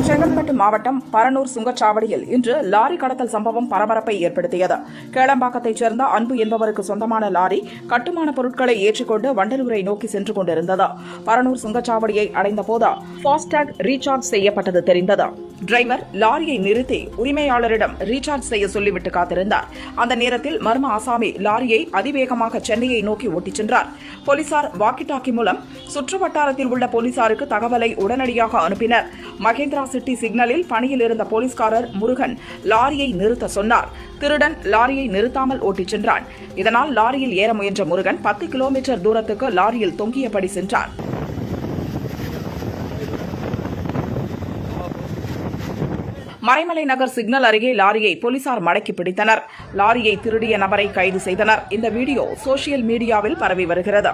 செங்கல்பட்டு மாவட்டம் பரனூர் சுங்கச்சாவடியில் இன்று லாரி கடத்தல் சம்பவம் பரபரப்பை ஏற்படுத்தியது. கேளம்பாக்கத்தைச் சேர்ந்த அன்பு என்பவருக்கு சொந்தமான லாரி கட்டுமான பொருட்களை ஏற்றிக்கொண்டு வண்டலூரை நோக்கி சென்று கொண்டிருந்தது. பரனூர் சுங்கச்சாவடியை அடைந்தபோது ஃபாஸ்டாக் ரீசார்ஜ் செய்யப்பட்டது தெரிந்தது. டிரைவர் லாரியை நிறுத்தி உரிமையாளரிடம் ரீசார்ஜ் செய்ய சொல்லிவிட்டு காத்திருந்தார். அந்த நேரத்தில் மர்ம ஆசாமி லாரியை அதிவேகமாக சென்னையை நோக்கி ஓட்டிச் சென்றார். போலீசார் வாக்கி டாக்கி மூலம் சுற்றுவட்டாரத்தில் உள்ள போலீசாருக்கு தகவலை உடனடியாக அனுப்பினர். மகேந்திரா சிட்டி சிக்னலில் பணியில் இருந்த போலீஸ்காரர் முருகன் லாரியை நிறுத்த சொன்னார். திருடன் லாரியை நிறுத்தாமல் ஓட்டிச் சென்றான். இதனால் லாரியில் ஏற முயன்ற முருகன் 10 கிலோமீட்டர் தூரத்துக்கு லாரியில் தொங்கியபடி சென்றார். மறைமலை நகர் சிக்னல் அருகே லாரியை போலீசார் மடக்கி பிடித்தனர். லாரியை திருடிய நபரை கைது செய்தனர். இந்த வீடியோ சோசியல் மீடியாவில் பரவி வருகிறது.